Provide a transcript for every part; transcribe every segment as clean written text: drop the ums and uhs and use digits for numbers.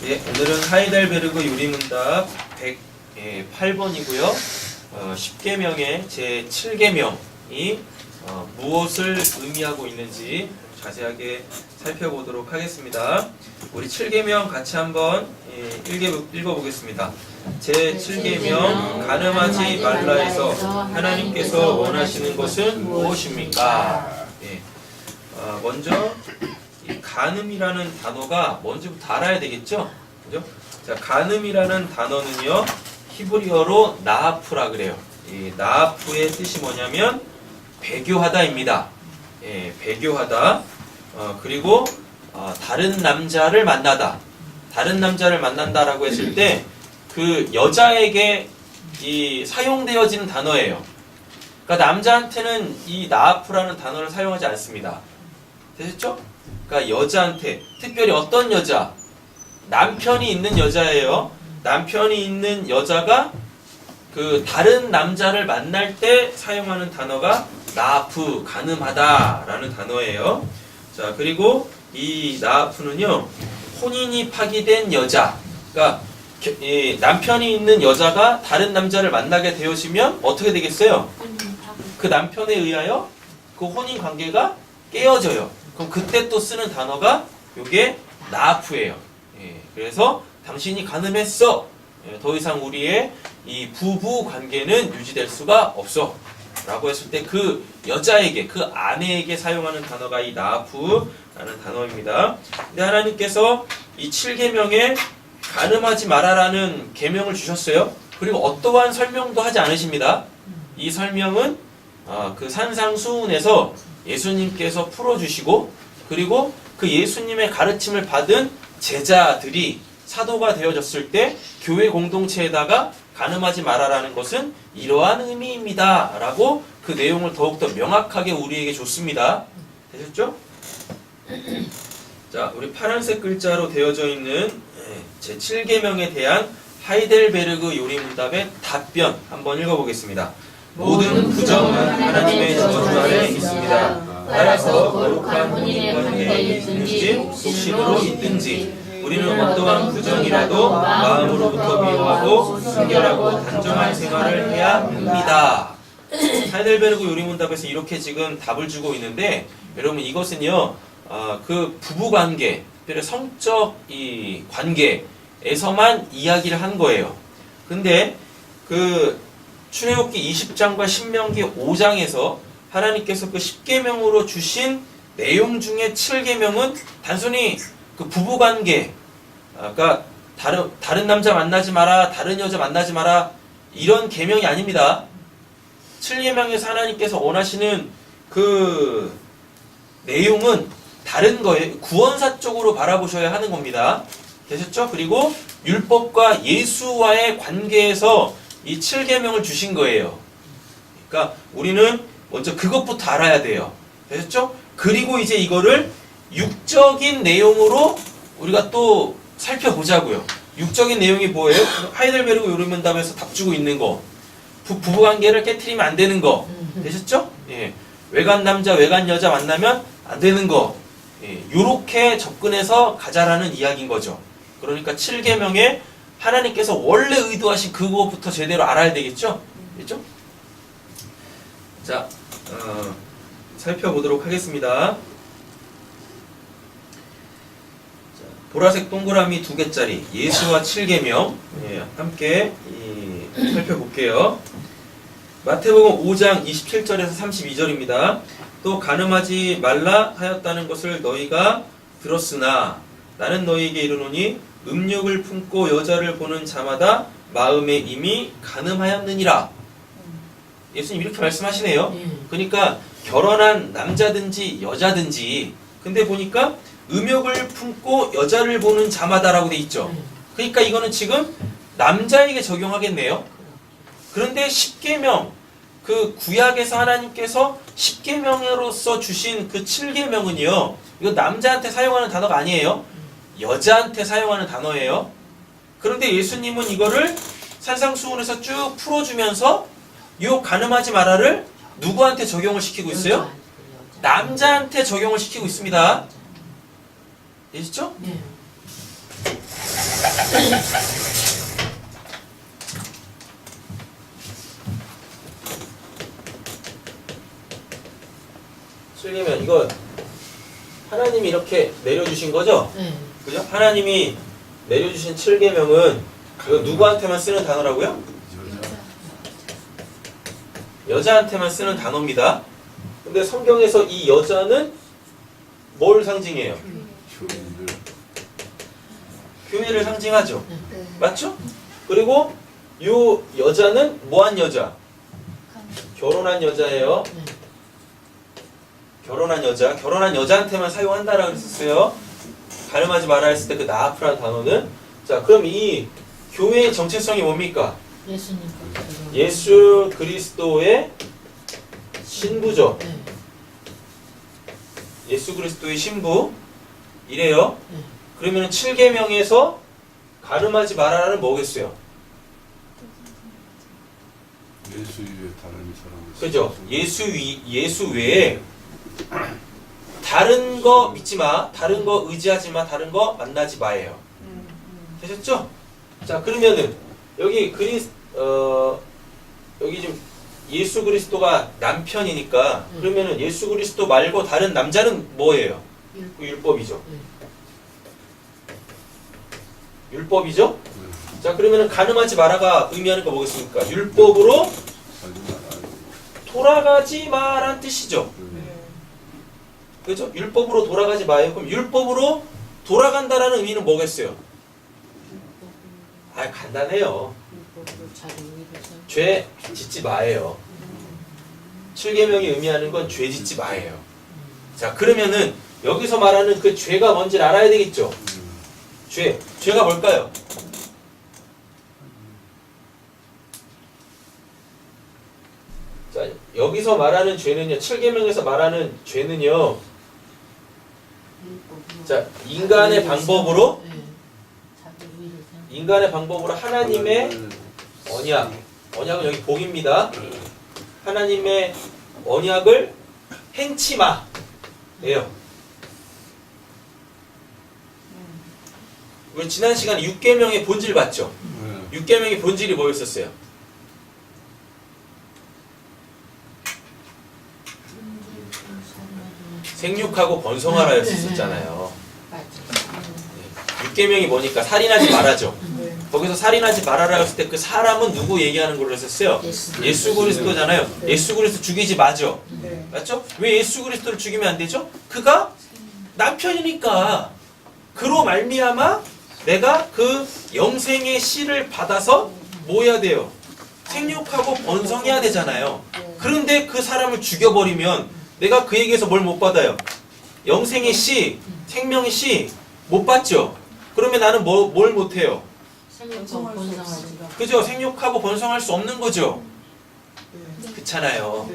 예, 오늘은 하이델베르그 유리문답 108번이고요. 10계명의 제 7계명이 무엇을 의미하고 있는지 자세하게 살펴보도록 하겠습니다. 우리 7계명 같이 한번 읽어보겠습니다. 제 7계명 가늠하지 말라에서 하나님께서 원하시는 것은 무엇입니까? 예, 먼저 이 간음이라는 단어가 뭔지부터 알아야 되겠죠? 그죠? 자, 간음이라는 단어는요, 히브리어로 나하프라 그래요. 이 나하프의 뜻이 뭐냐면 배교하다입니다. 예, 배교하다. 그리고 다른 남자를 만나다. 다른 남자를 만난다라고 했을 때 그 여자에게 이 사용되어지는 단어예요. 그러니까 남자한테는 이 나하프라는 단어를 사용하지 않습니다. 되셨죠? 그러니까 여자한테, 특별히 어떤 여자, 남편이 있는 여자예요. 남편이 있는 여자가 그 다른 남자를 만날 때 사용하는 단어가 나하프, 간음하다라는 단어예요. 자, 그리고 이 나하프는요, 혼인이 파기된 여자, 그러니까 이 남편이 있는 여자가 다른 남자를 만나게 되어지면 어떻게 되겠어요? 그 남편에 의하여 그 혼인 관계가 깨어져요. 그럼 그때 또 쓰는 단어가 요게 나하프예요. 예, 그래서 당신이 간음했어. 예, 더 이상 우리의 이 부부 관계는 유지될 수가 없어. 라고 했을 때 그 여자에게, 그 아내에게 사용하는 단어가 이 나하프라는 단어입니다. 근데 하나님께서 이 7계명에 간음하지 마라라는 계명을 주셨어요. 그리고 어떠한 설명도 하지 않으십니다. 이 설명은 그 산상수훈에서 예수님께서 풀어주시고, 그리고 그 예수님의 가르침을 받은 제자들이 사도가 되어졌을 때 교회 공동체에다가 간음하지 마라라는 것은 이러한 의미입니다 라고 그 내용을 더욱더 명확하게 우리에게 줬습니다. 되셨죠? 자, 우리 파란색 글자로 되어져 있는 제 7계명에 대한 하이델베르그 요리문답의 답변 한번 읽어보겠습니다. 모든 부정은 하나님의 저주 아래 있습니다. 따라서 거룩한 혼인 관계에 있든지 신으로 있든지 우리는 어떠한 부정이라도 마음으로부터 미워하고 순결하고 단정한 생활을 해야 합니다. 하이델베르그 요리문답에서 이렇게 지금 답을 주고 있는데, 여러분 이것은요, 그 부부관계, 특별히 성적 이 관계에서만 이야기를 한 거예요. 근데 그 출애굽기 20장과 신명기 5장에서 하나님께서 그 10계명으로 주신 내용 중에 7계명은 단순히 그 부부관계, 그러니까 다른 남자 만나지 마라, 다른 여자 만나지 마라, 이런 계명이 아닙니다. 7계명에서 하나님께서 원하시는 그 내용은 다른 거예요. 구원사 쪽으로 바라보셔야 하는 겁니다. 되셨죠? 그리고 율법과 예수와의 관계에서 이 7계명을 주신 거예요. 그러니까 우리는 먼저 그것부터 알아야 돼요. 되셨죠? 그리고 이제 이거를 육적인 내용으로 우리가 또 살펴보자고요. 육적인 내용이 뭐예요? 하이델베르그 요리문답에서 답 주고 있는 거. 부부관계를 깨트리면 안 되는 거. 되셨죠? 예. 외간 남자, 외간 여자 만나면 안 되는 거. 예. 요렇게 접근해서 가자라는 이야기인 거죠. 그러니까 7계명에 하나님께서 원래 의도하신 그거부터 제대로 알아야 되겠죠? 됐죠? 자, 살펴보도록 하겠습니다. 보라색 동그라미 2개짜리 예수와 7계명 함께 살펴볼게요. 마태복음 5장 27절에서 32절입니다. 또 간음하지 말라 하였다는 것을 너희가 들었으나 나는 너희에게 이르노니 음욕을 품고 여자를 보는 자마다 마음에 이미 간음하였느니라. 예수님 이렇게 말씀하시네요. 그러니까 결혼한 남자든지 여자든지, 근데 보니까 음욕을 품고 여자를 보는 자마다라고 돼 있죠. 그러니까 이거는 지금 남자에게 적용하겠네요. 그런데 10계명, 그 구약에서 하나님께서 10계명으로서 주신 그 7계명은요, 이거 남자한테 사용하는 단어가 아니에요. 여자한테 사용하는 단어예요. 그런데 예수님은 이거를 산상수훈에서 쭉 풀어주면서 요 간음하지 마라를 누구한테 적용을 시키고 있어요? 남자한테 적용을 시키고 있습니다. 되시죠? 네. 7계명 이거 하나님이 이렇게 내려주신 거죠? 네. 그죠? 하나님이 내려주신 7계명은 이거 누구한테만 쓰는 단어라고요? 여자한테만 쓰는 단어입니다. 근데 성경에서 이 여자는 뭘 상징해요? 교회를 상징하죠. 네. 맞죠? 그리고 요 여자는 뭐한 여자? 결혼한 여자예요. 네. 결혼한 여자. 결혼한 여자한테만 사용한다라고 했었어요. 가늠하지 마라 했을 때 그 나아프라는 단어는. 자, 그럼 이 교회의 정체성이 뭡니까? 예수님. 예수 그리스도의 신부죠. 네. 예수 그리스도의 신부. 이래요. 네. 그러면 7계명에서 가늠하지 마라는 뭐겠어요? 예수 위에 다른 사람을 그죠? 예수 외에 다른 거 믿지 마, 다른 거 의지하지 마, 다른 거 만나지 마예요. 되셨죠? 자, 그러면은 여기 여기 지금 예수 그리스도가 남편이니까 그러면은 예수 그리스도 말고 다른 남자는 뭐예요? 그 율법이죠. 율법이죠? 자, 그러면은 가늠하지 마라가 의미하는 거 뭐겠습니까? 율법으로 살지 말아요. 돌아가지 마란 뜻이죠. 그죠? 율법으로 돌아가지 마요. 그럼 율법으로 돌아간다라는 의미는 뭐겠어요? 아, 간단해요. 죄 짓지 마예요. 7계명이 의미하는 건 죄 짓지 마예요. 자, 그러면은 여기서 말하는 그 죄가 뭔지를 알아야 되겠죠? 죄가 뭘까요? 자, 여기서 말하는 죄는요, 7계명에서 말하는 죄는요, 자, 인간의 방법으로 하나님의 언약은 여기 복입니다. 하나님의 언약을 행치 마. 예요. 우리 지난 시간에 6계명의 본질 봤죠? 6계명의 본질이 뭐였었어요? 생육하고 번성하라 였었잖아요. 6계명이 뭐니까 살인하지 말아죠. 거기서 살인하지 말아라 했을 때 그 사람은 누구 얘기하는 걸로 했었어요? 예수 그리스도잖아요. 예수 그리스도 죽이지 마죠. 맞죠? 왜 예수 그리스도를 죽이면 안 되죠? 그가 남편이니까. 그로 말미암아 내가 그 영생의 씨를 받아서 뭐 해야 돼요? 생육하고 번성해야 되잖아요. 그런데 그 사람을 죽여버리면 내가 그에게서 뭘 못 받아요? 영생의 씨, 생명의 씨 못 받죠? 그러면 나는 뭘 못해요? 그죠? 생육하고 번성할 수 없는 거죠? 그렇잖아요.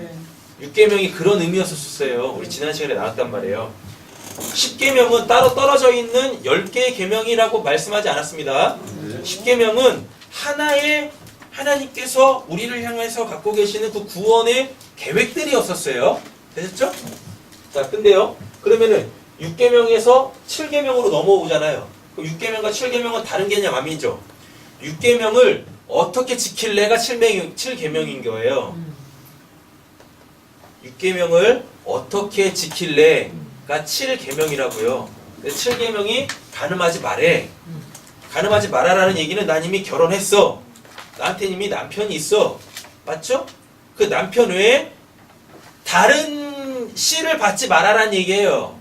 6계명이 그런 의미였었어요. 우리 지난 시간에 나왔단 말이에요. 10계명은 따로 떨어져 있는 10개의 계명이라고 말씀하지 않았습니다. 10계명은 하나의 하나님께서 우리를 향해서 갖고 계시는 그 구원의 계획들이었었어요. 되셨죠? 자, 근데요. 그러면은 6계명에서 7계명으로 넘어오잖아요. 그럼 6계명과 7계명은 다른 개념 아니죠? 6계명을 어떻게 지킬래가 7계명인 거예요. 6계명을 어떻게 지킬래가 7계명이라고요. 7계명이 가늠하지 말해. 가늠하지 말아라는 얘기는 난 이미 결혼했어. 나한테 이미 남편이 있어. 맞죠? 그 남편 외에 다른 씨를 받지 말아라는 얘기예요.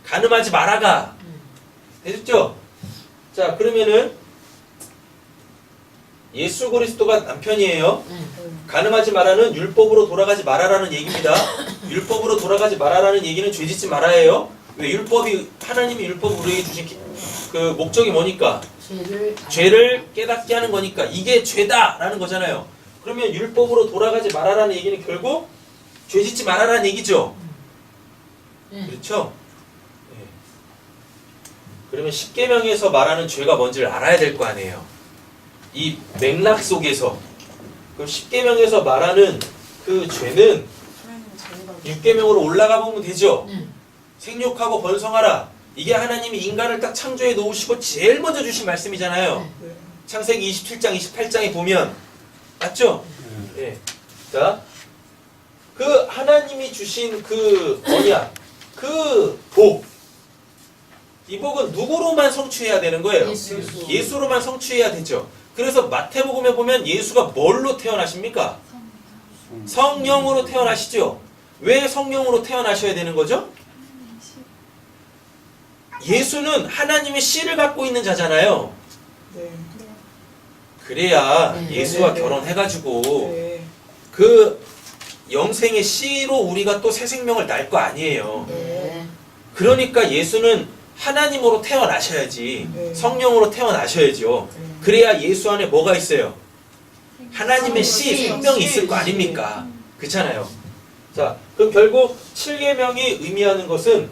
가늠하지 말아가. 되셨죠? 자, 그러면은 예수 그리스도가 남편이에요. 가늠하지 말아는 율법으로 돌아가지 말아라는 얘기입니다. 율법으로 돌아가지 말아라는 얘기는 죄 짓지 말아예요. 왜? 하나님이 율법을 우리에게 주신 그 목적이 뭐니까? 죄를 깨닫게 하는 거니까. 이게 죄다라는 거잖아요. 그러면 율법으로 돌아가지 말아라는 얘기는 결국 죄 짓지 말아라는 얘기죠. 그렇죠? 네. 그러면 10계명에서 말하는 죄가 뭔지를 알아야 될 거 아니에요. 이 맥락 속에서. 그럼 10계명에서 말하는 그 죄는 6계명으로 올라가 보면 되죠. 생육하고 번성하라. 이게 하나님이 인간을 딱 창조해 놓으시고 제일 먼저 주신 말씀이잖아요. 네. 창세기 27장, 28장에 보면 맞죠? 예. 자, 그 하나님이 주신 그 언약, 그 복, 이 복은 누구로만 성취해야 되는 거예요? 예수. 예수로만 성취해야 되죠. 그래서 마태복음에 보면 예수가 뭘로 태어나십니까? 성령으로 태어나시죠. 왜 성령으로 태어나셔야 되는 거죠? 예수는 하나님의 씨를 갖고 있는 자잖아요. 네. 그래야 네. 예수와 네. 결혼해가지고 네. 그 영생의 씨로 우리가 또 새 생명을 날 거 아니에요. 네. 그러니까 예수는 하나님으로 태어나셔야지, 네. 성령으로 태어나셔야죠. 네. 그래야 예수 안에 뭐가 있어요? 하나님의 씨, 씨. 생명이 있을 거 아닙니까? 그렇잖아요. 자, 그럼 결국 7계명이 의미하는 것은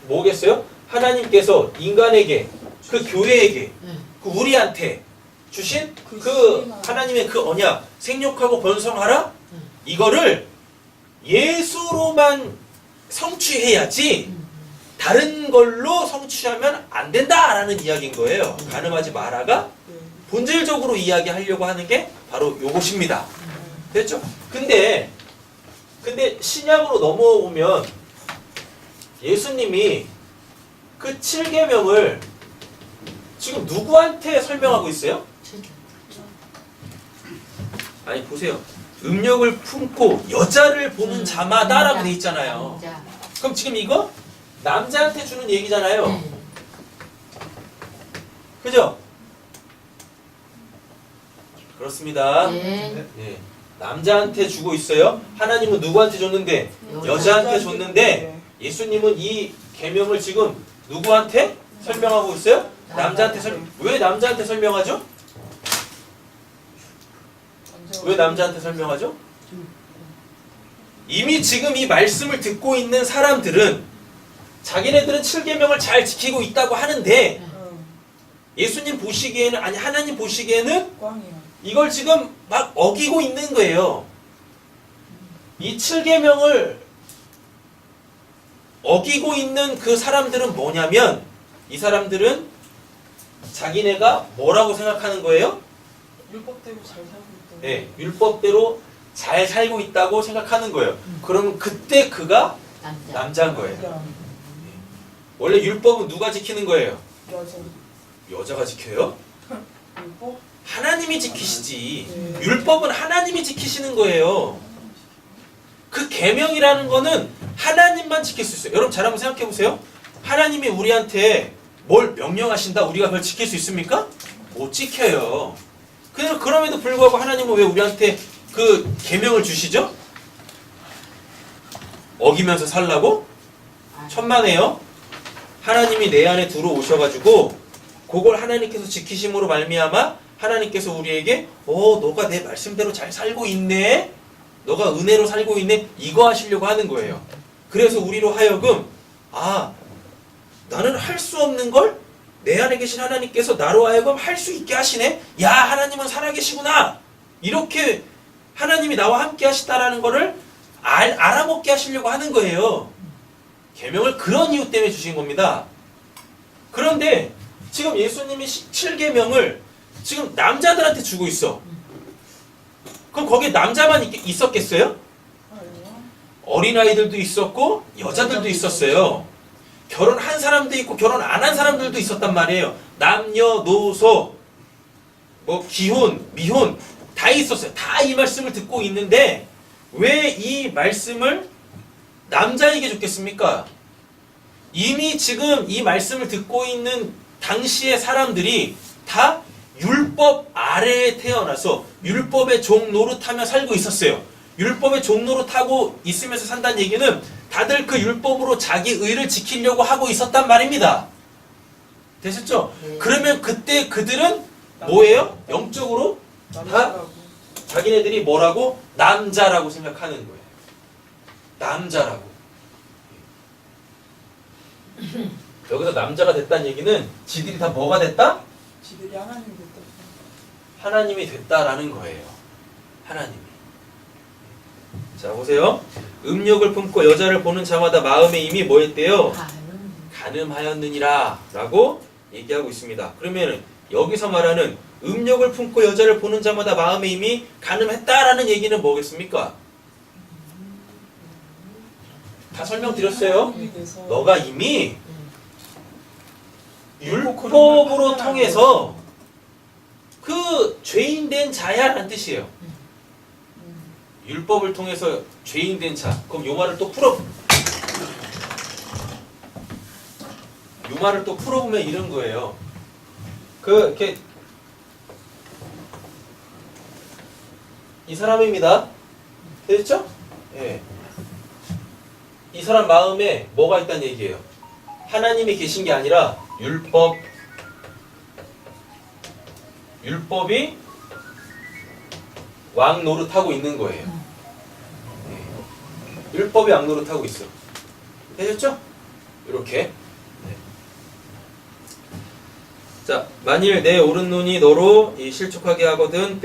뭐겠어요? 하나님께서 인간에게, 그 교회에게, 네. 그 우리한테 주신 그 하나님의 그 언약, 생육하고 번성하라? 이거를 예수로만 성취해야지 다른 걸로 성취하면 안 된다라는 이야기인 거예요. 가늠하지 마라가 네. 본질적으로 이야기하려고 하는 게 바로 요것입니다. 됐죠? 근데 신약으로 넘어오면 예수님이 그 7계명을 지금 누구한테 설명하고 있어요? 아니 보세요. 음력을 품고 여자를 보는 자마다라고 돼 있잖아요. 남자. 그럼 지금 이거 남자한테 주는 얘기잖아요. 네. 그죠? 그렇습니다. 네. 네. 남자한테 주고 있어요. 하나님은 누구한테 줬는데? 여자한테 줬는데 네. 예수님은 이 계명을 지금 누구한테 설명하고 있어요? 남자한테 왜 남자한테 설명하죠? 왜 남자한테 설명하죠? 이미 지금 이 말씀을 듣고 있는 사람들은 자기네들은 7계명을 잘 지키고 있다고 하는데 응. 예수님 보시기에는, 아니 하나님 보시기에는 꽝이야. 이걸 지금 막 어기고 있는 거예요. 이 7계명을 어기고 있는 그 사람들은 뭐냐면, 이 사람들은 자기네가 뭐라고 생각하는 거예요? 율법대로 잘 살고 있다. 네, 율법대로 잘 살고 있다고 생각하는 거예요. 그러면 그때 그가 남자. 남자인 거예요. 야, 원래 율법은 누가 지키는 거예요? 여자. 여자가 지켜요? 율법? 하나님이 지키시지. 네. 율법은 하나님이 지키시는 거예요. 그 계명이라는 거는 하나님만 지킬 수 있어요. 여러분 잘 한번 생각해 보세요. 하나님이 우리한테 뭘 명령하신다, 우리가 그걸 지킬 수 있습니까? 못 지켜요. 그럼에도 불구하고 하나님은 왜 우리한테 그 계명을 주시죠? 어기면서 살라고? 천만에요. 하나님이 내 안에 들어오셔가지고 그걸 하나님께서 지키심으로 말미암아 하나님께서 우리에게 너가 내 말씀대로 잘 살고 있네, 너가 은혜로 살고 있네, 이거 하시려고 하는 거예요. 그래서 우리로 하여금 나는 할 수 없는 걸 내 안에 계신 하나님께서 나로 하여금 할 수 있게 하시네. 야, 하나님은 살아계시구나. 이렇게 하나님이 나와 함께 하시다라는 거를 알아먹게 하시려고 하는 거예요. 계명을 그런 이유 때문에 주신 겁니다. 그런데 지금 예수님이 7계명을 지금 남자들한테 주고 있어. 그럼 거기에 남자만 있었겠어요? 아니요. 어린아이들도 있었고 여자들도 있었어요. 결혼한 사람도 있고 결혼 안 한 사람들도 있었단 말이에요. 남녀노소, 기혼, 미혼 다 있었어요. 다 이 말씀을 듣고 있는데 왜 이 말씀을 남자에게 줬겠습니까? 이미 지금 이 말씀을 듣고 있는 당시의 사람들이 다 율법 아래에 태어나서 율법의 종 노릇하며 살고 있었어요. 율법의 종 노릇하고 있으면서 산다는 얘기는 다들 그 율법으로 자기 의를 지키려고 하고 있었단 말입니다. 되셨죠? 네. 그러면 그때 그들은 뭐예요? 영적으로 남자라고. 자기네들이 뭐라고? 남자라고 생각하는 거예요. 남자라고. 여기서 남자가 됐다는 얘기는 지들이 다 뭐가 됐다? 지들이 하나님 됐다. 하나님이 됐다라는 거예요. 하나님이. 자, 보세요. 음욕을 품고 여자를 보는 자마다 마음에 이미 뭐 했대요? 간음하였느니라 라고 얘기하고 있습니다. 그러면 여기서 말하는 음욕을 품고 여자를 보는 자마다 마음에 이미 간음했다라는 얘기는 뭐겠습니까? 다 설명드렸어요. 너가 이미 율법으로 통해서 그 죄인된 자야라는 뜻이에요. 율법을 통해서 죄인된 자. 그럼 요 말을 또 풀어보면 이런 거예요. 이렇게 이 사람입니다. 됐죠? 예. 이 사람 마음에 뭐가 있다는 얘기예요. 하나님이 계신 게 아니라 율법이 왕 노릇하고 있는 거예요. 예. 율법이 왕 노릇하고 있어. 되셨죠? 이렇게. 자, 만일 내 오른눈이 너로 실족하게 하거든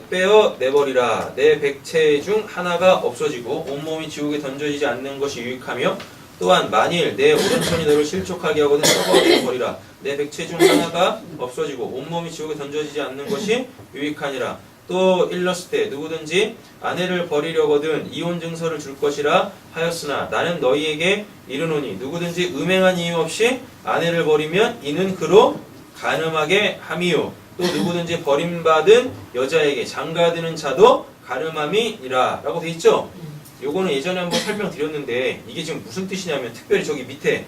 빼어내버리라. 내 백체 중 하나가 없어지고 온몸이 지옥에 던져지지 않는 것이 유익하며 또한 만일 내 오른손이 너를 실족하게 하거든 썩어내버리라. 내 백체 중 하나가 없어지고 온몸이 지옥에 던져지지 않는 것이 유익하니라. 또 일러스되 누구든지 아내를 버리려거든 이혼 증서를 줄 것이라 하였으나 나는 너희에게 이르노니 누구든지 음행한 이유 없이 아내를 버리면 이는 그로 간음하게 함이요 또 누구든지 버림받은 여자에게 장가드는 자도 간음함이니라 라고 돼 있죠? 요거는 예전에 한번 설명드렸는데 이게 지금 무슨 뜻이냐면 특별히 저기 밑에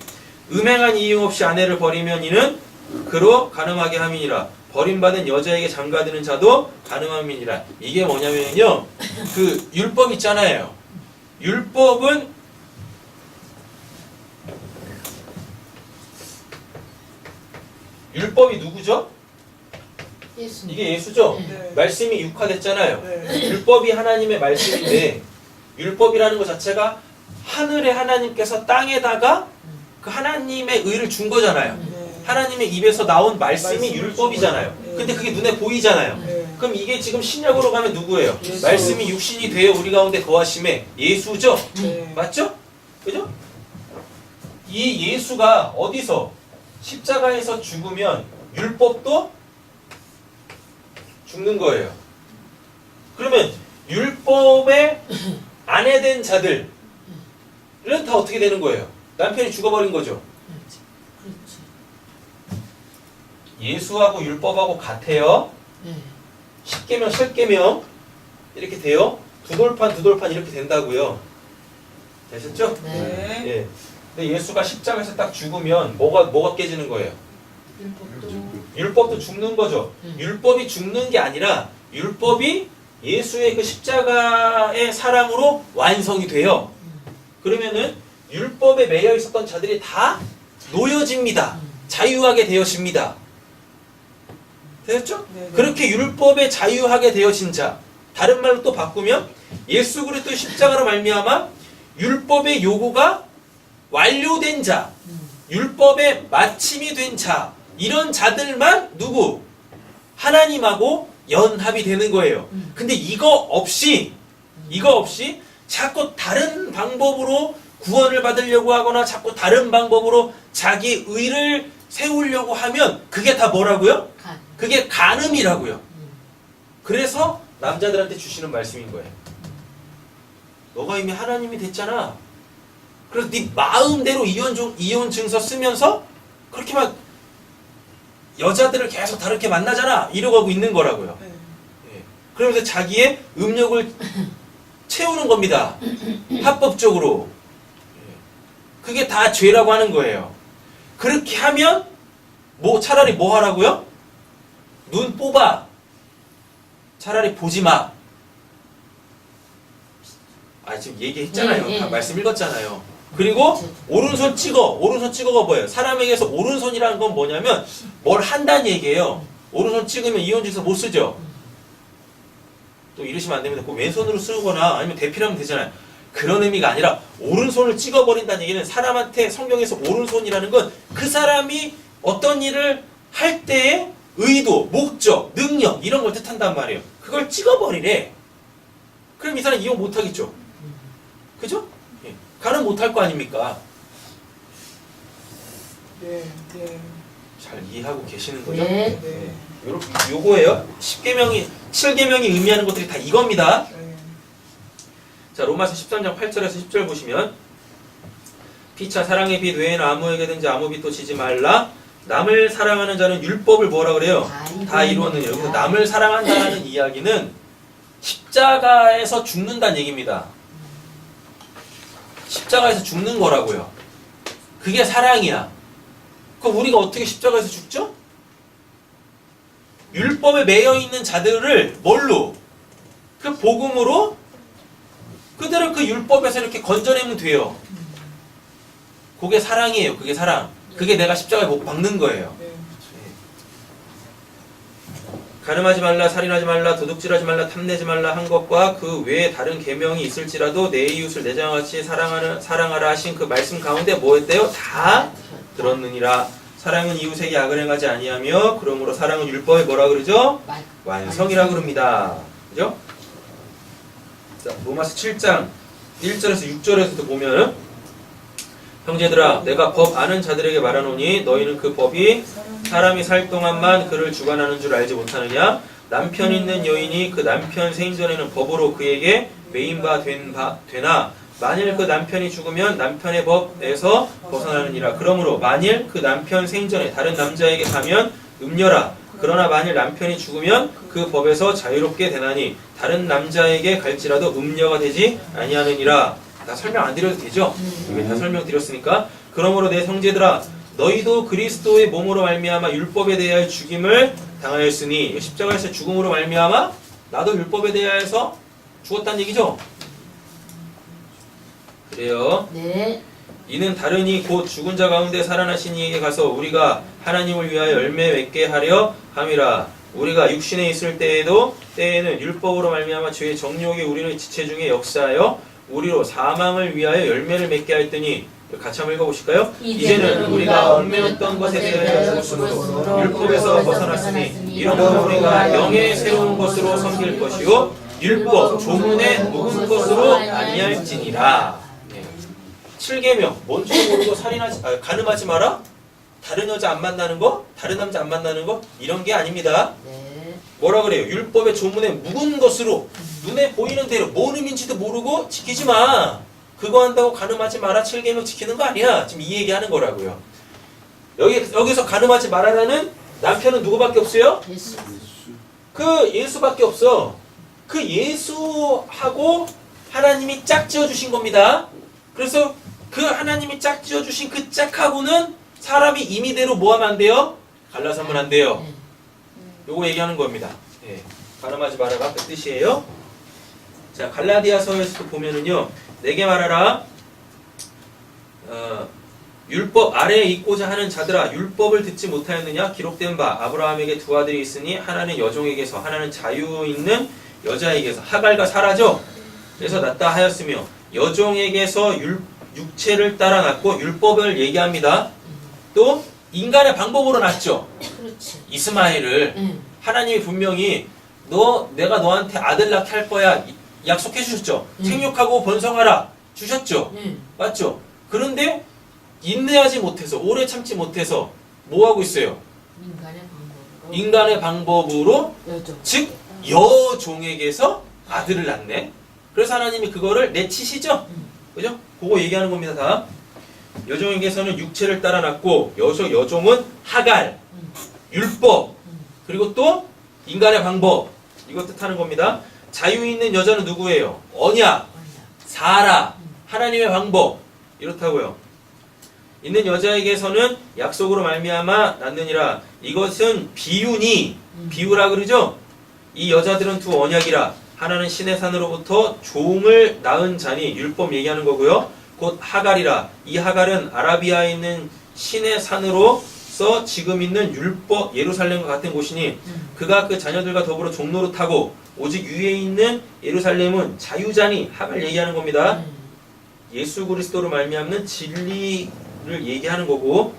음행한 이유 없이 아내를 버리면 이는 그로 간음하게 함이니라. 버림받은 여자에게 장가드는 자도 간음함이니라. 이게 뭐냐면요, 그 율법 있잖아요. 율법이 누구죠? 예수님. 이게 예수죠? 네. 말씀이 육화됐잖아요. 네. 율법이 하나님의 말씀인데 율법이라는 것 자체가 하늘의 하나님께서 땅에다가 그 하나님의 의를 준 거잖아요. 네. 하나님의 입에서 나온 말씀이 말씀을 율법이잖아요. 준 거예요. 근데 그게 눈에 보이잖아요. 네. 그럼 이게 지금 신약으로 가면 누구예요? 예수. 말씀이 육신이 되어 우리 가운데 거하심에 예수죠? 네. 맞죠? 그죠? 이 예수가 어디서 십자가에서 죽으면 율법도 죽는 거예요. 그러면 율법에 아내된 자들은 다 어떻게 되는 거예요? 남편이 죽어버린 거죠. 그렇지. 예수하고 율법하고 같아요. 네. 10계명, 10계명 이렇게 돼요. 두 돌판 이렇게 된다고요. 되셨죠? 네. 네. 예. 근데 예수가 십자가에서 딱 죽으면 뭐가 깨지는 거예요? 율법도. 율법도 죽는 거죠. 율법이 죽는 게 아니라 율법이 예수의 그 십자가의 사랑으로 완성이 돼요. 그러면은 율법에 매여 있었던 자들이 다 놓여집니다. 자유하게 되어집니다. 되셨죠? 네, 네. 그렇게 율법에 자유하게 되어진 자, 다른 말로 또 바꾸면 예수 그리스도의 십자가로 말미암아 율법의 요구가 완료된 자, 율법의 마침이 된 자, 이런 자들만 누구? 하나님하고 연합이 되는 거예요. 근데 이거 없이 자꾸 다른 방법으로 구원을 받으려고 하거나 자꾸 다른 방법으로 자기 의를 세우려고 하면 그게 다 뭐라고요? 간. 그게 간음이라고요. 그래서 남자들한테 주시는 말씀인 거예요. 너가 이미 하나님이 됐잖아. 그래서 네 마음대로 이혼 증서 쓰면서 그렇게 막 여자들을 계속 다르게 만나잖아. 이러고 하고 있는 거라고요. 네. 예. 그러면서 자기의 음욕을 채우는 겁니다. 합법적으로. 예. 그게 다 죄라고 하는 거예요. 그렇게 하면 차라리 뭐 하라고요? 눈 뽑아. 차라리 보지 마. 지금 얘기했잖아요. 예, 예. 다 말씀 읽었잖아요. 그리고 오른손 찍어가 뭐예요? 사람에게서 오른손이라는 건 뭐냐면 뭘 한다는 얘기예요. 오른손 찍으면 이혼증서 못 쓰죠. 또 이러시면 안 됩니다. 그 왼손으로 쓰거나 아니면 대필하면 되잖아요. 그런 의미가 아니라 오른손을 찍어버린다는 얘기는 사람한테 성경에서 오른손이라는 건 그 사람이 어떤 일을 할 때의 의도, 목적, 능력 이런 걸 뜻한단 말이에요. 그걸 찍어버리래. 그럼 이 사람 이혼 못하겠죠. 그죠? 예. 가는 못할 거 아닙니까? 네, 네, 잘 이해하고 계시는 거죠? 네. 네. 요거예요. 7계명이 의미하는 것들이 다 이겁니다. 네. 자, 로마서 13장 8절에서 10절 보시면 피차 사랑의 빛 외에는 아무에게든지 아무 빛도 지지 말라. 남을 사랑하는 자는 율법을 뭐라 그래요? 다 이루었느냐. 여기서 남을 사랑한다는 이야기는 십자가에서 죽는다는 얘기입니다. 십자가에서 죽는 거라고요. 그게 사랑이야. 그럼 우리가 어떻게 십자가에서 죽죠? 율법에 매여 있는 자들을 뭘로? 그 복음으로 그들을 그 율법에서 이렇게 건져내면 돼요. 그게 사랑이에요. 그게 사랑. 그게 내가 십자가에 못 박는 거예요. 네. 간음하지 말라, 살인하지 말라, 도둑질하지 말라, 탐내지 말라 한 것과 그 외에 다른 계명이 있을지라도 내 이웃을 내 자같이 사랑하라 하신 그 말씀 가운데 뭐였대요? 다 들었느니라. 사랑은 이웃에게 악을 행하지 아니하며 그러므로 사랑은 율법의 뭐라 그러죠? 완성이라 그럽니다. 그죠? 자, 로마서 7장 1절에서 6절에서도 보면 형제들아 내가 법 아는 자들에게 말하노니 너희는 그 법이 사람이 살 동안만 그를 주관하는 줄 알지 못하느냐? 남편 있는 여인이 그 남편 생전 전에는 법으로 그에게 매인 바 되나 만일 그 남편이 죽으면 남편의 법에서 벗어나느니라. 그러므로 만일 그 남편 생전에 다른 남자에게 가면 음녀라. 그러나 만일 남편이 죽으면 그 법에서 자유롭게 되나니 다른 남자에게 갈지라도 음녀가 되지 아니하느니라. 다 설명 안 드려도 되죠? 이게 다 설명드렸으니까. 그러므로 내 형제들아 너희도 그리스도의 몸으로 말미암아 율법에 대하여 죽임을 당하였으니 십자가에서 죽음으로 말미암아 나도 율법에 대하여서 죽었다는 얘기죠? 그래요. 네. 이는 다르니 곧 죽은 자 가운데 살아나신 이에게 가서 우리가 하나님을 위하여 열매 맺게 하려 함이라. 우리가 육신에 있을 때에는 율법으로 말미암아 죄의 정욕이 우리를 지체 중에 역사하여 우리로 사망을 위하여 열매를 맺게 할더니 같이 한번 읽어보실까요? 이제는 우리가 얽매였던 것에 대하여 죽었으므로 율법에서 벗어났으니 이러므로 우리가 영의 새로운 것으로 섬길 것이요 율법 조문의 묵은 것으로 아니할지니라. 7계명 뭔지 모르고 간음하지 마라? 다른 여자 안 만나는 거? 다른 남자 안 만나는 거? 이런 게 아닙니다. 네. 뭐라 그래요? 율법의 조문에 묵은 것으로 눈에 보이는 대로 뭔 의미인지도 모르고 지키지 마. 그거 한다고 간음하지 마라 7계명 지키는 거 아니야. 지금 이 얘기하는 거라고요. 여기서 간음하지 말아라는 남편은 누구밖에 없어요? 예수. 그 예수밖에 없어. 그 예수하고 하나님이 짝지어 주신 겁니다. 그래서 그 하나님이 짝지어 주신 그 짝하고는 사람이 임의대로 뭐하면 안 돼요? 갈라서 하면 안 돼요. 요거 얘기하는 겁니다. 예. 간음하지 말아가 그 뜻이에요. 자, 갈라디아서에서도 보면은요. 내게 말하라. 율법 아래에 있고자 하는 자들아 율법을 듣지 못하였느냐? 기록된 바 아브라함에게 두 아들이 있으니 하나는 여종에게서 하나는 자유 있는 여자에게서 하갈과 사라죠. 그래서 낳다 하였으며 여종에게서 육체를 따라 낳고 율법을 얘기합니다. 또 인간의 방법으로 낳죠. 그렇지. 이스마엘을 하나님이 분명히 내가 너한테 아들 낳게 할 거야 약속해 주셨죠. 생육하고 번성하라 주셨죠. 맞죠? 그런데 인내하지 못해서 오래 참지 못해서 뭐 하고 있어요? 인간의 방법으로 여종. 즉 여종에게서 아들을 낳네. 그래서 하나님이 그거를 내치시죠. 그죠? 그거 얘기하는 겁니다. 다. 여종에게서는 육체를 따라 낳고 여종은 하갈, 율법, 그리고 또 인간의 방법 이거 뜻하는 겁니다. 자유 있는 여자는 누구예요? 언약, 사라, 하나님의 방법 이렇다고요. 있는 여자에게서는 약속으로 말미암아 낳느니라. 이것은 비유니 비유라 그러죠. 이 여자들은 두 언약이라. 하나는 신의 산으로부터 종을 낳은 자니 율법 얘기하는 거고요. 곧 하갈이라. 이 하갈은 아라비아에 있는 신의 산으로서 지금 있는 율법 예루살렘과 같은 곳이니 그가 그 자녀들과 더불어 종로를 타고 오직 위에 있는 예루살렘은 자유자니 하갈 얘기하는 겁니다. 예수 그리스도로 말미암는 진리를 얘기하는 거고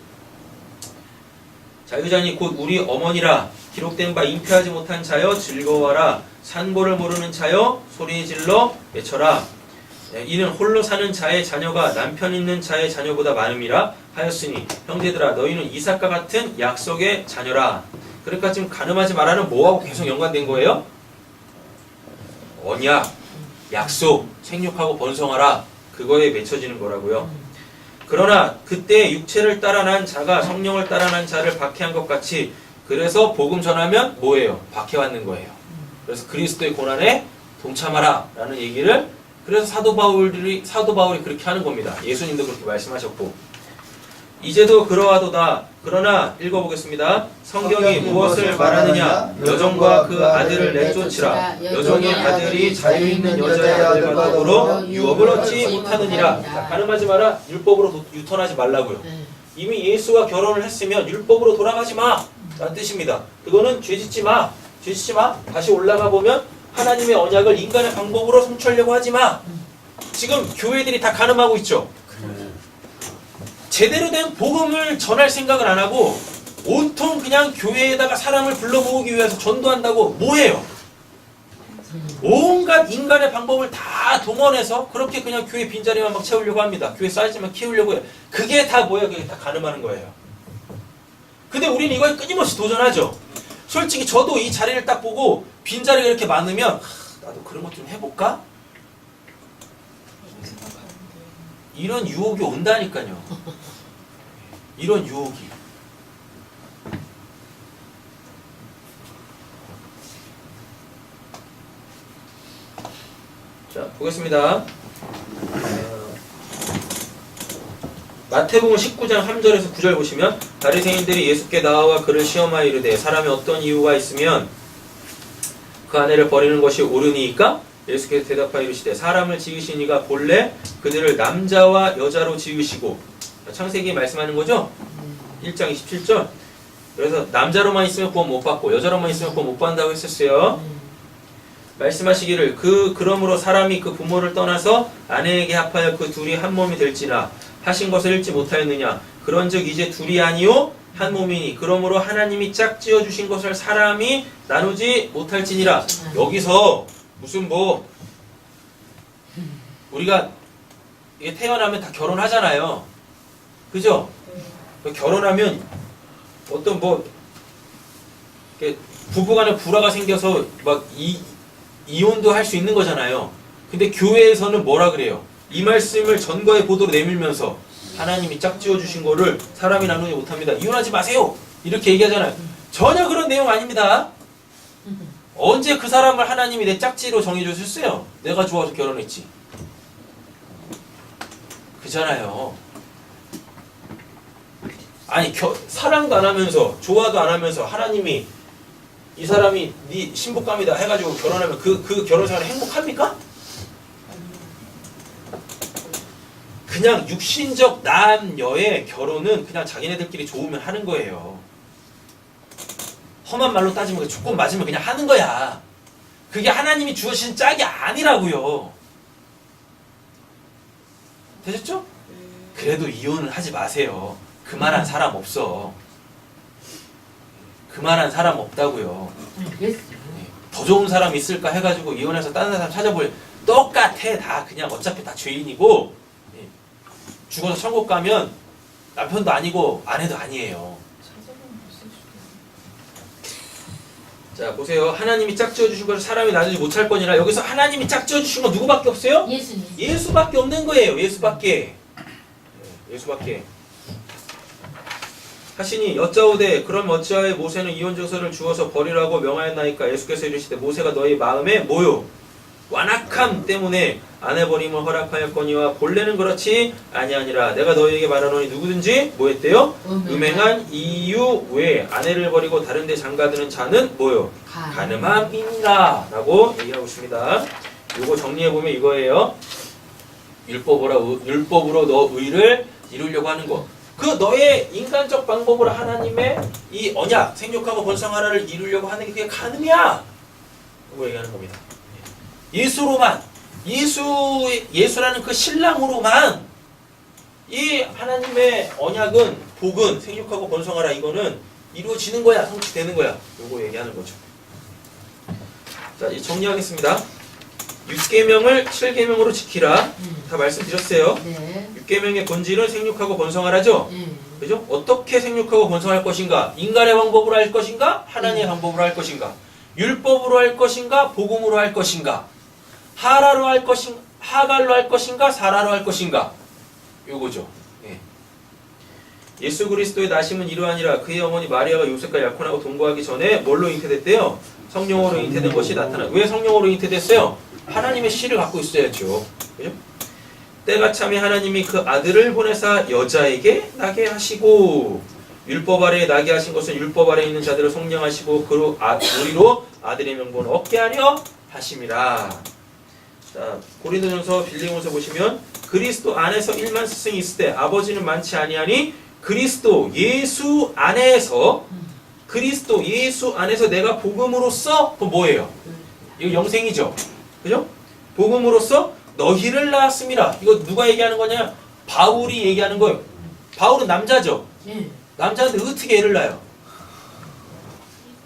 자유자니 곧 우리 어머니라. 기록된 바 잉태하지 못한 자여 즐거워하라. 산고를 모르는 자여 소리 질러 외쳐라. 이는 홀로 사는 자의 자녀가 남편 있는 자의 자녀보다 많음이라 하였으니 형제들아 너희는 이삭과 같은 약속의 자녀라. 그러니까 지금 간음하지 말라는 뭐하고 계속 연관된 거예요? 언약, 약속, 생육하고 번성하라. 그거에 맺혀지는 거라고요. 그러나 그때 육체를 따라 난 자가 성령을 따라 난 자를 박해한 것 같이 그래서 복음 전하면 뭐예요? 박해받는 거예요. 그래서 그리스도의 고난에 동참하라 라는 얘기를 그래서 사도 바울이 그렇게 하는 겁니다. 예수님도 그렇게 말씀하셨고 이제도 그러하도다. 그러나 읽어보겠습니다. 성경이 무엇을 말하느냐? 여종과 그 아들을 내쫓으라. 여종의 아들이 자유 있는 여자의 아들과 더불어 유업을 얻지 못하느니라. 자, 간음하지 마라. 율법으로 유턴하지 말라고요. 이미 예수와 결혼을 했으면 율법으로 돌아가지 마 라는 뜻입니다. 그거는 죄짓지 마. 죄짓지 마. 다시 올라가 보면 하나님의 언약을 인간의 방법으로 성취하려고 하지 마. 지금 교회들이 다 간음하고 있죠. 제대로 된 복음을 전할 생각을 안 하고 온통 그냥 교회에다가 사람을 불러 모으기 위해서 전도한다고 뭐해요? 온갖 인간의 방법을 다 동원해서 그렇게 그냥 교회 빈자리만 막 채우려고 합니다. 교회 사이즈만 키우려고 해요. 그게 다 뭐예요? 그게 다 간음하는 거예요. 근데 우리는 이거에 끊임없이 도전하죠. 솔직히 저도 이 자리를 딱 보고 빈자리가 이렇게 많으면 나도 그런 것 좀 해볼까? 이런 유혹이 온다니까요. 이런 유혹이. 자, 보겠습니다. 마태복음 19장 3절에서 9절 보시면 바리새인들이 예수께 나와 그를 시험하여 이르되 사람이 어떤 이유가 있으면 그 아내를 버리는 것이 옳으니이까? 예수께서 대답하여 이르시되 사람을 지으신 이가 본래 그들을 남자와 여자로 지으시고 창세기 말씀하는 거죠? 1장 27절. 그래서 남자로만 있으면 구원 못 받고 여자로만 있으면 구원 못 받는다고 했었어요. 말씀하시기를 그러므로 사람이 그 부모를 떠나서 아내에게 합하여 그 둘이 한 몸이 될지라 하신 것을 읽지 못하였느냐. 그런즉 이제 둘이 아니요 한 몸이니 그러므로 하나님이 짝지어 주신 것을 사람이 나누지 못할지니라. 여기서 무슨 우리가 이게 태어나면 다 결혼하잖아요. 그죠? 결혼하면 어떤 부부간에 불화가 생겨서 막 이혼도 할 수 있는 거잖아요. 근데 교회에서는 뭐라 그래요? 이 말씀을 전거의 보도로 내밀면서 하나님이 짝지어 주신 거를 사람이 나누지 못합니다. 이혼하지 마세요. 이렇게 얘기하잖아요. 전혀 그런 내용 아닙니다. 언제 그 사람을 하나님이 내 짝지로 정해주셨어요? 내가 좋아서 결혼했지. 그잖아요. 아니 사랑도 안 하면서 좋아도 안 하면서 하나님이 이 사람이 네 신부감이다 해가지고 결혼하면 그 결혼 생활 행복합니까? 그냥 육신적 남녀의 결혼은 그냥 자기네들끼리 좋으면 하는 거예요. 험한 말로 따지면 조금 맞으면 그냥 하는 거야. 그게 하나님이 주어진 짝이 아니라고요. 되셨죠? 그래도 이혼을 하지 마세요. 그만한 사람 없어. 그만한 사람 없다고요. 더 좋은 사람 있을까 해가지고 이혼해서 다른 사람 찾아볼 똑같아. 다 그냥 어차피 다 죄인이고 죽어서 천국 가면 남편도 아니고 아내도 아니에요. 자 보세요. 하나님이 짝지어 주신 것을 사람이 나누지 못할 거니라. 여기서 하나님이 짝지어 주신 건 누구밖에 없어요? 예수님. 예수밖에 없는 거예요. 예수밖에. 하시니 여짜오되 그럼 어찌하여 모세는 이혼 증서를 주어서 버리라고 명하였나이까. 예수께서 이르시되 모세가 너희 마음에 뭐요? 완악함 때문에 아내 버림을 허락하였거니와 본래는 그렇지 아니하니라. 내가 너희에게 말하노니 누구든지 뭐했대요? 음행한 이유 외에 아내를 버리고 다른 데 장가드는 자는 뭐요? 간음함이니라 라고 얘기하고 있습니다. 요거 정리해보면 이거예요. 율법으로 너 의를 이루려고 하는 거. 그 너의 인간적 방법으로 하나님의 이 언약, 생육하고 번성하라를 이루려고 하는 게 그게 간음이야! 라고 얘기하는 겁니다. 예수로만, 예수라는 그 신랑으로만 이 하나님의 언약은, 복은, 생육하고 번성하라 이거는 이루어지는 거야, 성취되는 거야. 요거 얘기하는 거죠. 자, 이제 정리하겠습니다. 6계명을 7계명으로 지키라. 다 말씀드렸어요. 네. 6계명의 본질은 생육하고 번성하라죠. 그죠? 어떻게 생육하고 번성할 것인가? 인간의 방법으로 할 것인가? 하나님의 방법으로 할 것인가? 율법으로 할 것인가? 복음으로 할 것인가? 하라로 할 것인가? 하갈로 할 것인가? 사라로 할 것인가? 요거죠. 예. 예수 그리스도의 나심은 이러하니라. 그의 어머니 마리아가 요셉과 약혼하고 동거하기 전에 뭘로 잉태됐대요? 성령으로 잉태된 것이 나타나. 왜 성령으로 잉태됐어요? 하나님의 씨를 갖고 있어야죠. 그죠? 때가 참에 하나님이 그 아들을 보내사 여자에게 나게 하시고, 율법 아래에 나게 하신 것은 율법 아래에 있는 자들을 성령하시고 그로 우리로 아들의 명분을 얻게 하려 하심이라. 자, 고린도전서 빌리몬서 보시면 그리스도 안에서 1만 스승이 있을 때 아버지는 많지 아니하니 그리스도 예수 안에서 내가 복음으로써 그 뭐예요? 이거 영생이죠. 그죠? 복음으로써 너희를 낳았습니다. 이거 누가 얘기하는 거냐? 바울이 얘기하는 거예요. 바울은 남자죠. 남자한테 어떻게 애를 낳아요?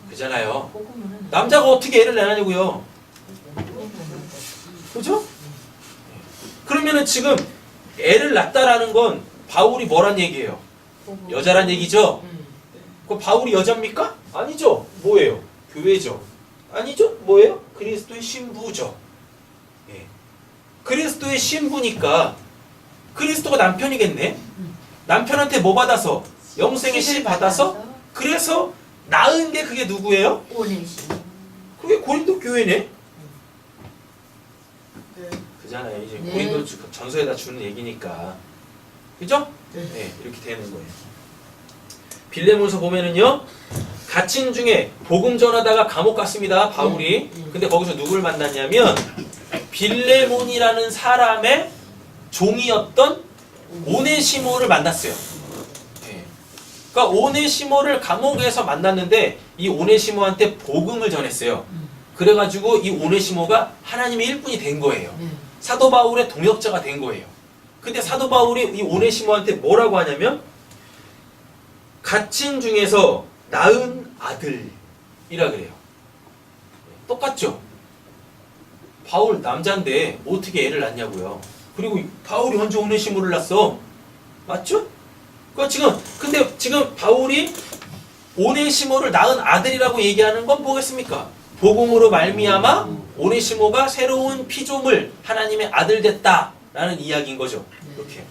그잖아요. 남자가 어떻게 애를 낳냐고요. 그죠? 그러면은 지금 애를 낳았다라는 건 바울이 뭐란 얘기예요? 여자란 얘기죠? 그 바울이 여자입니까? 아니죠. 뭐예요? 교회죠. 아니죠. 뭐예요? 그리스도의 신부죠. 예. 그리스도의 신부니까 그리스도가 남편이겠네. 남편한테 뭐 받아서? 영생의 씨 받아서? 그래서 낳은 게 그게 누구예요? 그게 고린도 교회네. 네. 그잖아요. 이제 네. 고린도 전서에다 주는 얘기니까. 그죠? 네, 이렇게 되는 거예요. 빌레몬서 보면은요, 갇힌 중에 복음 전하다가 감옥 갔습니다. 바울이. 근데 거기서 누굴 만났냐면 빌레몬이라는 사람의 종이었던 오네시모를 만났어요. 네. 그러니까 오네시모를 감옥에서 만났는데 이 오네시모한테 복음을 전했어요. 그래가지고 이 오네시모가 하나님의 일꾼이 된 거예요. 사도 바울의 동역자가 된 거예요. 근데 사도 바울이 이 오네시모한테 뭐라고 하냐면 갇힌 중에서 낳은 아들이라 그래요. 똑같죠? 바울 남자인데 어떻게 애를 낳냐고요. 그리고 바울이 언제 오네시모를 낳았어? 맞죠? 그러니까 근데 지금 바울이 오네시모를 낳은 아들이라고 얘기하는 건 뭐겠습니까? 복음으로 말미암아 오네시모가 새로운 피조물, 하나님의 아들 됐다라는 이야기인 거죠. 이렇게.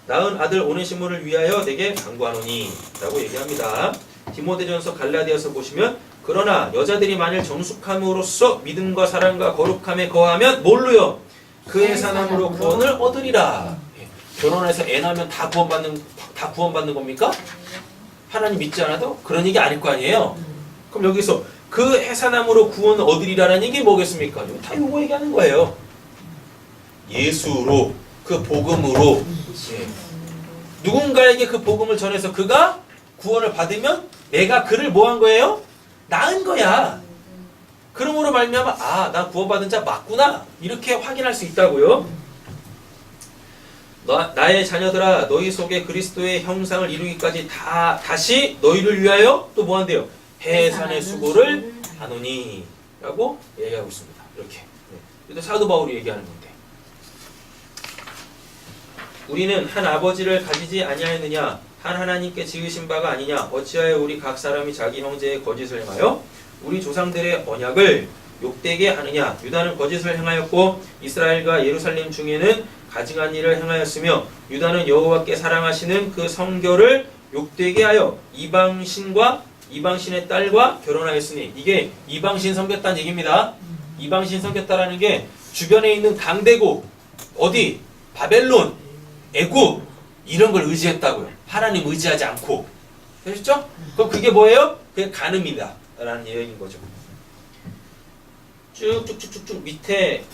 낳은 아들 오네시모를 위하여 내게 간구하노니 라고 얘기합니다. 디모데전서 갈라디아서 보시면 그러나 여자들이 만일 정숙함으로써 믿음과 사랑과 거룩함에 거하면 뭘로요? 그의 사남으로 구원을 얻으리라. 예. 결혼해서 애 낳으면 다 구원받는 겁니까? 하나님 믿지 않아도 그런 얘기 아닐 거 아니에요? 그럼 여기서 그 해산함으로 구원을 얻으리라는 얘기 뭐겠습니까? 다 요거 얘기하는 거예요. 예수로, 그 복음으로. 예. 누군가에게 그 복음을 전해서 그가 구원을 받으면 내가 그를 뭐 한 거예요? 낳은 거야. 그러므로 말미암아 아, 나 구원받은 자 맞구나. 이렇게 확인할 수 있다고요. 나의 자녀들아 너희 속에 그리스도의 형상을 이루기까지 다시 너희를 위하여 또 뭐 한대요? 해산의 수고를 하노니 라고 얘기하고 있습니다. 이렇게. 이것도 사도 바울이 얘기하는 건데. 우리는 한 아버지를 가지지 아니하였느냐? 한 하나님께 지으신 바가 아니냐? 어찌하여 우리 각 사람이 자기 형제의 거짓을 행하여 우리 조상들의 언약을 욕되게 하느냐? 유다는 거짓을 행하였고 이스라엘과 예루살렘 중에는 가증한 일을 행하였으며 유다는 여호와께 사랑하시는 그 성결을 욕되게 하여 이방신의 딸과 결혼하였으니 이게 이방신 섬겼다는 얘기입니다. 이방신 섬겼다라는 게 주변에 있는 강대국 어디? 바벨론, 애굽 이런 걸 의지했다고요. 하나님 의지하지 않고. 되셨죠? 그럼 그게 뭐예요? 그게 간음이다 라는 얘기인 거죠. 쭉쭉쭉쭉 밑에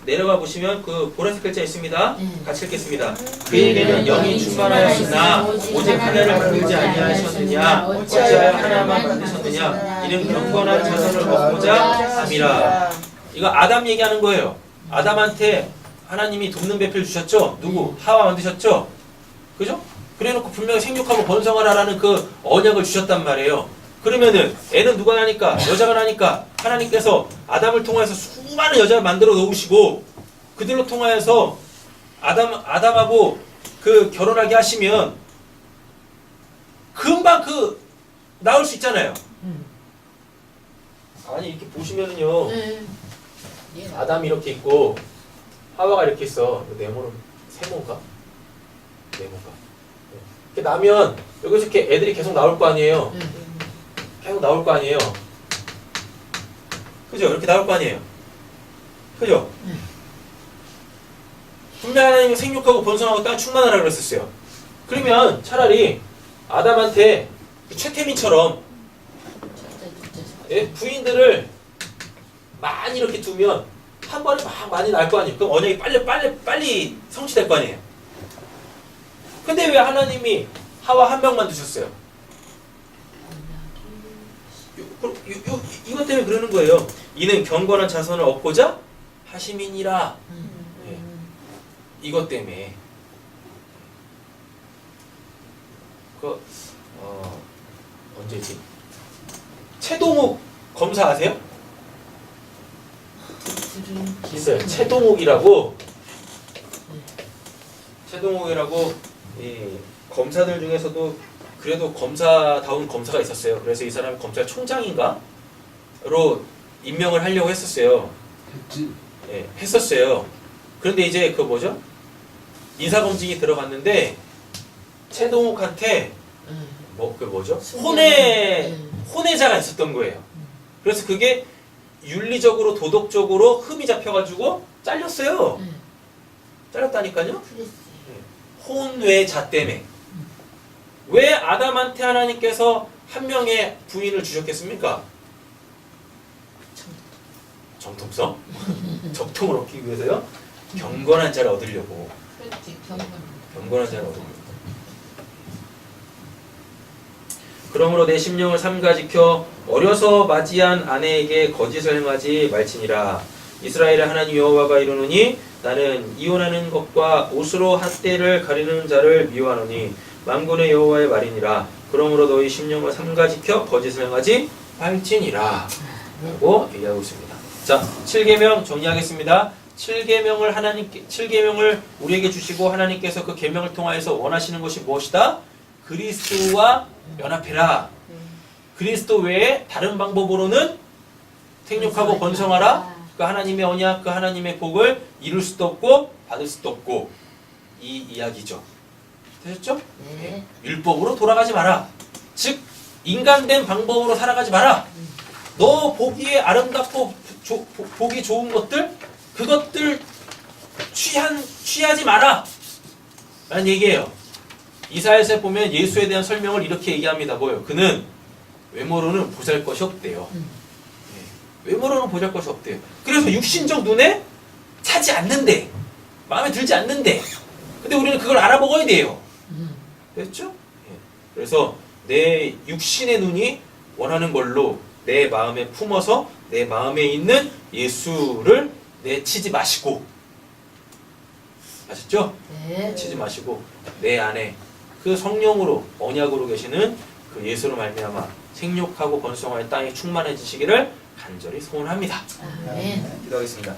내려가 보시면 그 보라색 글자 있습니다. 같이 읽겠습니다. 그에게는 영이 충만하였으나 오직 하나를 만들지 아니하셨느냐? 어찌하여 하나만 만드셨느냐? 이는 경건한 자손을 먹고자 함이라. 이거 아담 얘기하는 거예요. 아담한테 하나님이 돕는 배필 주셨죠? 누구? 하와 만드셨죠? 그죠? 그래놓고 분명히 생육하고 번성하라는 그 언약을 주셨단 말이에요. 그러면은 애는 누가 나니까? 여자가 나니까 하나님께서 아담을 통해서 수많은 여자를 만들어 놓으시고 그들로 통하여서 아담하고 그 결혼하게 하시면 금방 나올 수 있잖아요. 아니 이렇게 보시면은요. 네. 예. 아담이 이렇게 있고 하와가 이렇게 있어. 네모는 세모인가? 네모인가? 네. 이렇게 나면 여기서 이렇게 애들이 계속 나올 거 아니에요. 네. 계속 나올 거 아니에요. 그죠? 이렇게 나올 거 아니에요. 그죠? 분명 하나님이 생육하고 번성하고 땅 충만하라 그랬었어요. 그러면 차라리 아담한테 최태민처럼 부인들을 많이 이렇게 두면 한 번에 막 많이 날 거 아니에요. 그럼 언약이 빨리 성취될 거 아니에요. 근데 왜 하나님이 하와 한 명만 두셨어요? 이것 때문에 그러는 거예요. 이는 경건한 자손을 얻고자 하심이니라. 네. 이것 때문에 언제지? 최동욱 검사 아세요? 있어요. 최동욱이라고 이 검사들 중에서도 그래도 검사다운 검사가 있었어요. 그래서 이 사람이 검찰총장인가로 임명을 하려고 했었어요. 했지. 예, 했었어요. 그런데 이제 그 뭐죠? 인사검증이 들어갔는데 최동욱한테 뭐죠? 혼외자가 있었던 거예요. 그래서 그게 윤리적으로 도덕적으로 흠이 잡혀가지고 잘렸어요. 잘렸다니까요. 혼외자 때문에. 왜 아담한테 하나님께서 한 명의 부인을 주셨겠습니까? 정통성? 적통을 얻기 위해서요? 경건한 자를 얻으려고. 그렇지, 경건. 경건한 자를 얻으려고. 그러므로 내 심령을 삼가 지켜 어려서 맞이한 아내에게 거짓을 행하지 말지니라. 이스라엘의 하나님 여호와가 이르노니 나는 이혼하는 것과 옷으로 핫대를 가리는 자를 미워하노니 만군의 여호와의 말이니라. 그러므로 너희 심령을 삼가 지켜 거짓을 행하지 말지니라. 라고 얘기하고 있습니다. 자, 7계명 정리하겠습니다. 7계명을 우리에게 주시고 하나님께서 그 계명을 통하여서 원하시는 것이 무엇이다? 그리스도와 연합해라. 그리스도 외에 다른 방법으로는 생육하고 번성하라. 그 하나님의 언약, 그 하나님의 복을 이룰 수도 없고 받을 수도 없고 이 이야기죠. 되셨죠? 네. 율법으로 돌아가지 마라. 즉 인간된 방법으로 살아가지 마라. 너 보기에 아름답고 보기 좋은 것들 그것들 취하지 마라. 라는 얘기예요. 이사야서에 보면 예수에 대한 설명을 이렇게 얘기합니다. 뭐예요? 그는 외모로는 보잘것이 없대요. 외모로는 보잘것이 없대요. 그래서 육신적 눈에 차지 않는데 마음에 들지 않는데 근데 우리는 그걸 알아먹어야 돼요. 됐죠? 그래서 내 육신의 눈이 원하는 걸로 내 마음에 품어서 내 마음에 있는 예수를 내치지 마시고 아셨죠? 네. 치지 마시고 내 안에 그 성령으로 언약으로 계시는 그 예수로 말미암아 생육하고 번성할 땅이 충만해지시기를 간절히 소원합니다. 아멘. 기도하겠습니다.